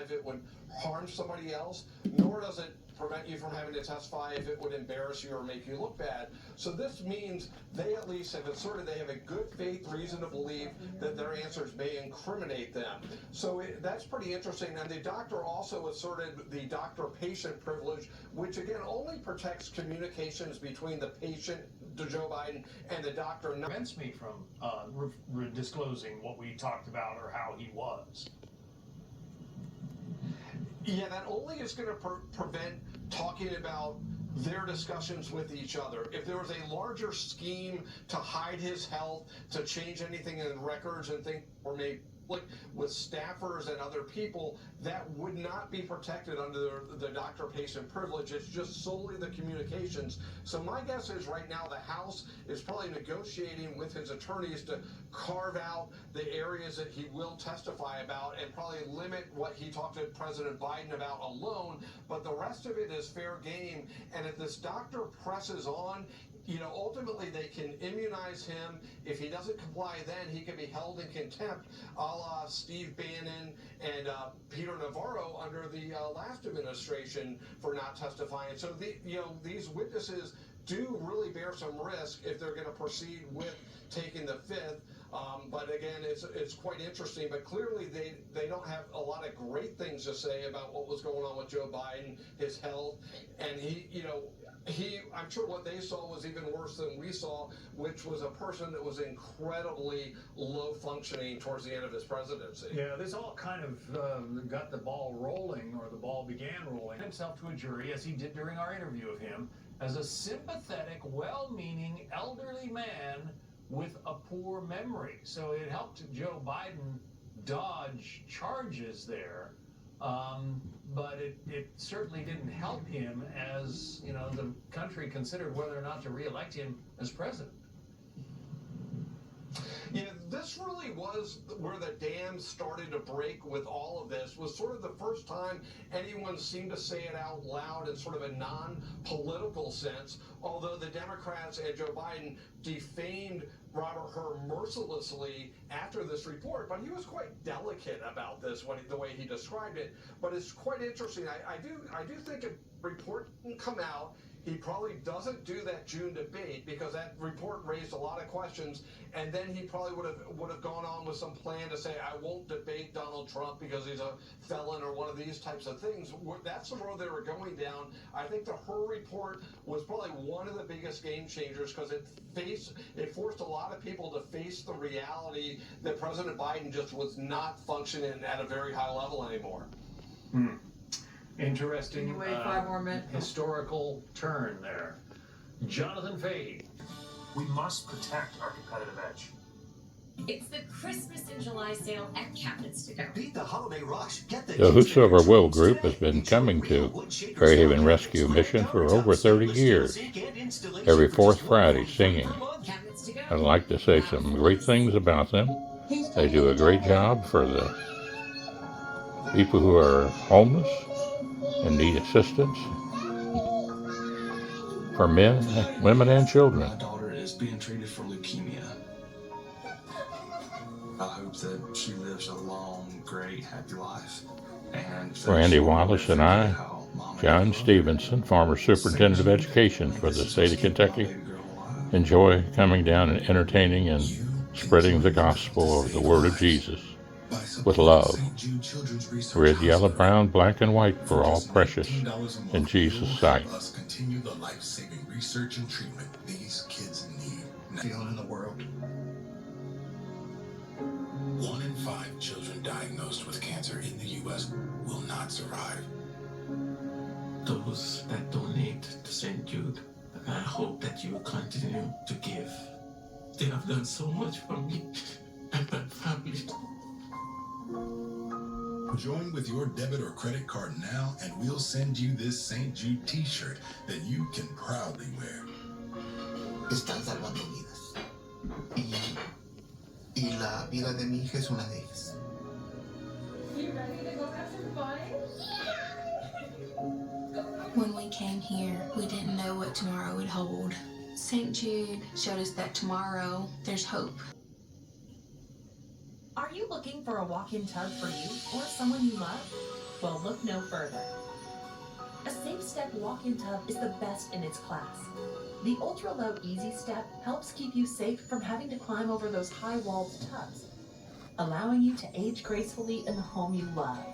if it would harm somebody else, nor does it prevent you from having to testify if it would embarrass you or make you look bad. So this means they at least have asserted they have a good faith reason to believe that their answers may incriminate them. So that's pretty interesting. And the doctor also asserted the doctor-patient privilege, which again only protects communications between the patient, Joe Biden, and the doctor. Prevents me from disclosing what we talked about or how he was. Yeah, that only is going to prevent talking about their discussions with each other. If there was a larger scheme to hide his health, to change anything in records and think, or maybe like with staffers and other people, that would not be protected under the doctor-patient privilege. It's just solely the communications. So my guess is right now the House is probably negotiating with his attorneys to carve out the areas that he will testify about and probably limit what he talked to President Biden about alone, but the rest of it is fair game. And if this doctor presses on, you know, ultimately they can immunize him. If he doesn't comply, then he can be held in contempt, a la Steve Bannon and Peter Navarro under the last administration for not testifying. So these witnesses do really bear some risk if they're going to proceed with taking the fifth. But again, it's quite interesting. But clearly, they don't have a lot of great things to say about what was going on with Joe Biden, his health, and I'm sure what they saw was even worse than we saw, which was a person that was incredibly low functioning towards the end of his presidency. Yeah, this all kind of got the ball rolling, or the ball began rolling himself to a jury, as he did during our interview of him, as a sympathetic, well-meaning elderly man with a poor memory. So it helped Joe Biden dodge charges there. But it certainly didn't help him as, the country considered whether or not to re-elect him as president. Yeah, this really was where the dam started to break with all of this. Was sort of the first time anyone seemed to say it out loud in sort of a non-political sense, although the Democrats and Joe Biden defamed Robert Hur mercilessly after this report, but he was quite delicate about this the way he described it. But it's quite interesting. I do think a report can come out. He probably doesn't do that June debate because that report raised a lot of questions, and then he probably would have gone on with some plan to say, I won't debate Donald Trump because he's a felon or one of these types of things. That's the road they were going down. I think the Hur report was probably one of the biggest game changers because it forced a lot of people to face the reality that President Biden just was not functioning at a very high level anymore. Interesting historical turn there. Jonathan Fahey. We must protect our competitive edge. It's the Christmas in July sale at Cabinets to Go. Beat the holiday rush. Get the Whosoever Will group has been coming to FareHaven Rescue Mission for over 30 years, every fourth Friday singing. I'd like to say some great things about them. They do a great job for the people who are homeless and need assistance, for men, women, and children. My daughter is being treated for leukemia. I hope that she lives a long, great, happy life. And Randy Wallace and I, Geiman-Stephenson, former Superintendent of Education for the state of Kentucky, enjoy coming down and entertaining and spreading the gospel of the Word of Jesus with love. Red, yellow, brown, black, and white, for all precious in Jesus' sight. Continue the life-saving research and treatment these kids need. Feeling in the world. 1 in 5 children diagnosed with cancer in the U.S. will not survive. Those that donate to St. Jude, I hope that you will continue to give. They have done so much for me and my family. Join with your debit or credit card now, and we'll send you this St. Jude t-shirt that you can proudly wear. Están salvando vidas. Y la vida de mi hija es una de ellas. You ready to go have some fun? When we came here, we didn't know what tomorrow would hold. St. Jude showed us that tomorrow there's hope. Are you looking for a walk-in tub for you or someone you love? Well, look no further. A safe step walk-in tub is the best in its class. The ultra-low easy step helps keep you safe from having to climb over those high-walled tubs, allowing you to age gracefully in the home you love.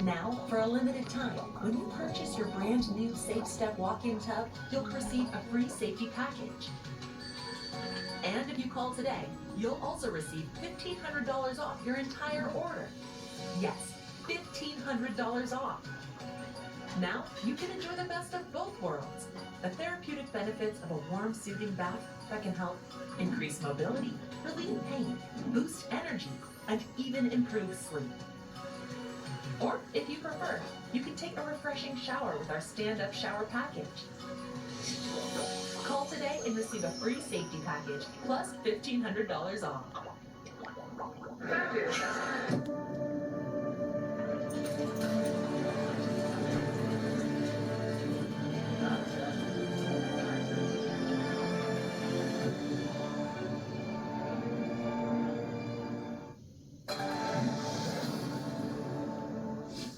Now, for a limited time, when you purchase your brand new Safe Step walk-in tub, you'll receive a free safety package. And if you call today, you'll also receive $1,500 off your entire order. Yes, $1,500 off. Now, you can enjoy the best of both worlds. The therapeutic benefits of a warm, soothing bath that can help increase mobility, relieve pain, boost energy, and even improve sleep. Or, if you prefer, you can take a refreshing shower with our stand-up shower package. Call today and receive a free safety package, plus $1,500 off.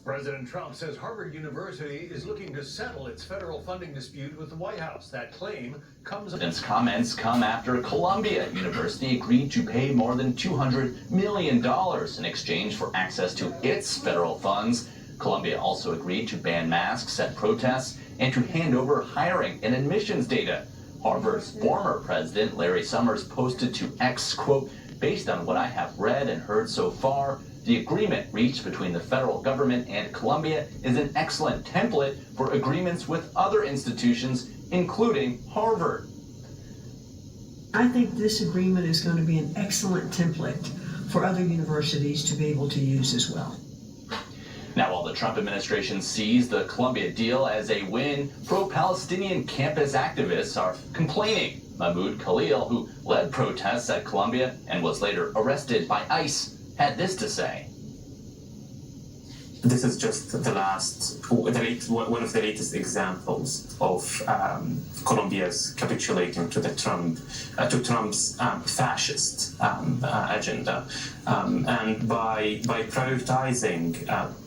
President Trump says Harvard University is looking to settle its federal funding dispute with the White House. That claim comes... President's comments come after Columbia University agreed to pay more than $200 million in exchange for access to its federal funds. Columbia also agreed to ban masks at protests and to hand over hiring and admissions data. Harvard's former president, Larry Summers, posted to X, quote, "Based on what I have read and heard so far, the agreement reached between the federal government and Columbia is an excellent template for agreements with other institutions, including Harvard." I think this agreement is going to be an excellent template for other universities to be able to use as well. Now, while the Trump administration sees the Columbia deal as a win, pro-Palestinian campus activists are complaining. Mahmoud Khalil, who led protests at Columbia and was later arrested by ICE, had this to say. This is just one of the latest examples of Colombia's capitulating to Trump's fascist agenda, and by prioritizing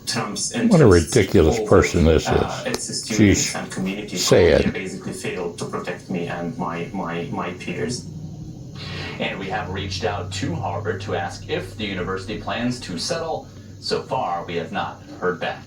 Trump's interests. What a ridiculous person this its is. students and community. Say Colombia it. basically failed to protect me and my peers. And we have reached out to Harvard to ask if the university plans to settle. So far, we have not heard back.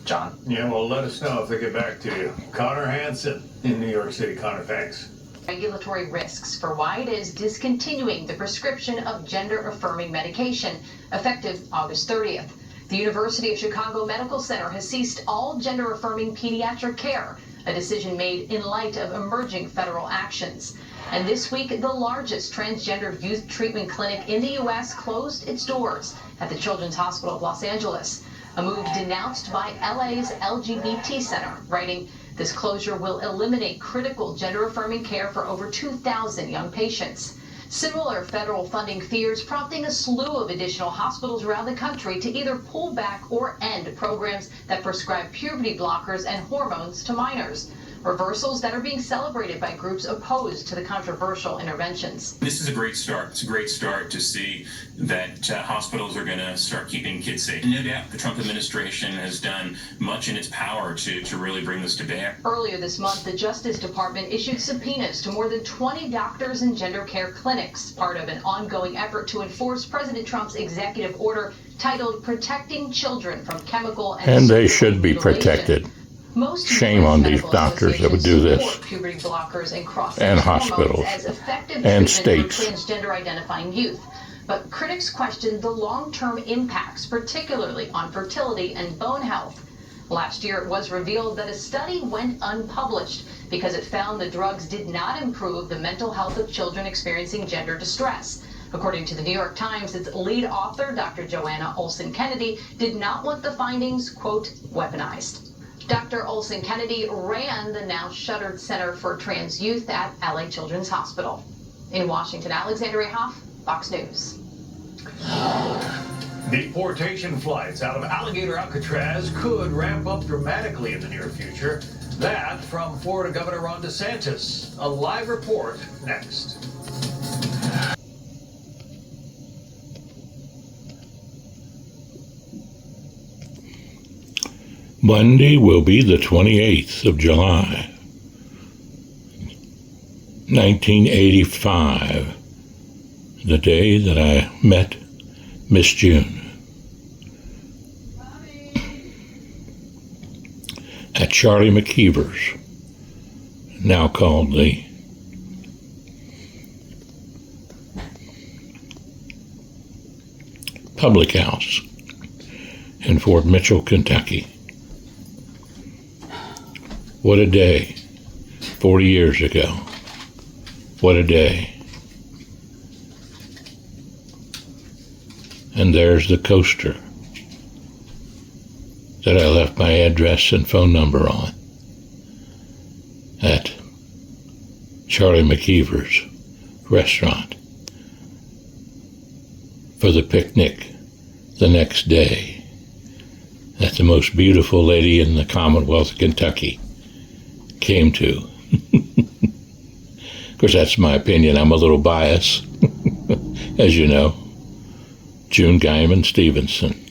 John? Yeah, well, let us know if they get back to you. Connor Hansen in New York City. Connor, thanks. Regulatory risks for why it is discontinuing the prescription of gender-affirming medication, effective August 30th. The University of Chicago Medical Center has ceased all gender-affirming pediatric care, a decision made in light of emerging federal actions. And this week, the largest transgender youth treatment clinic in the U.S. closed its doors at the Children's Hospital of Los Angeles, a move denounced by LA's LGBT Center, writing, "This closure will eliminate critical gender-affirming care for over 2,000 young patients." Similar federal funding fears prompting a slew of additional hospitals around the country to either pull back or end programs that prescribe puberty blockers and hormones to minors. Reversals that are being celebrated by groups opposed to the controversial interventions. This is a great start. It's a great start to see that hospitals are going to start keeping kids safe. No doubt the Trump administration has done much in its power to really bring this to bear. Earlier this month, the Justice Department issued subpoenas to more than 20 doctors and gender care clinics, part of an ongoing effort to enforce President Trump's executive order titled Protecting Children from Chemical And they should be protected. Most Shame on these doctors that would do this, puberty blockers and and hospitals, as effective and treatment states. for transgender identifying youth. But critics question the long-term impacts, particularly on fertility and bone health. Last year, it was revealed that a study went unpublished because it found the drugs did not improve the mental health of children experiencing gender distress. According to the New York Times, its lead author, Dr. Joanna Olson-Kennedy, did not want the findings, quote, weaponized. Dr. Olson-Kennedy ran the now shuttered Center for Trans Youth at LA Children's Hospital. In Washington, Alexandria Hoff, Fox News. Deportation flights out of Alligator Alcatraz could ramp up dramatically in the near future. That from Florida Governor Ron DeSantis. A live report next. Monday will be the 28th of July, 1985, the day that I met Miss June at Charlie McKeever's, now called the Public House in Fort Mitchell, Kentucky. What a day, 40 years ago. What a day. And there's the coaster that I left my address and phone number on at Charlie McKeever's restaurant for the picnic the next day that the most beautiful lady in the Commonwealth of Kentucky came to. Of course, that's my opinion. I'm a little biased, as you know. June Geiman-Stephenson.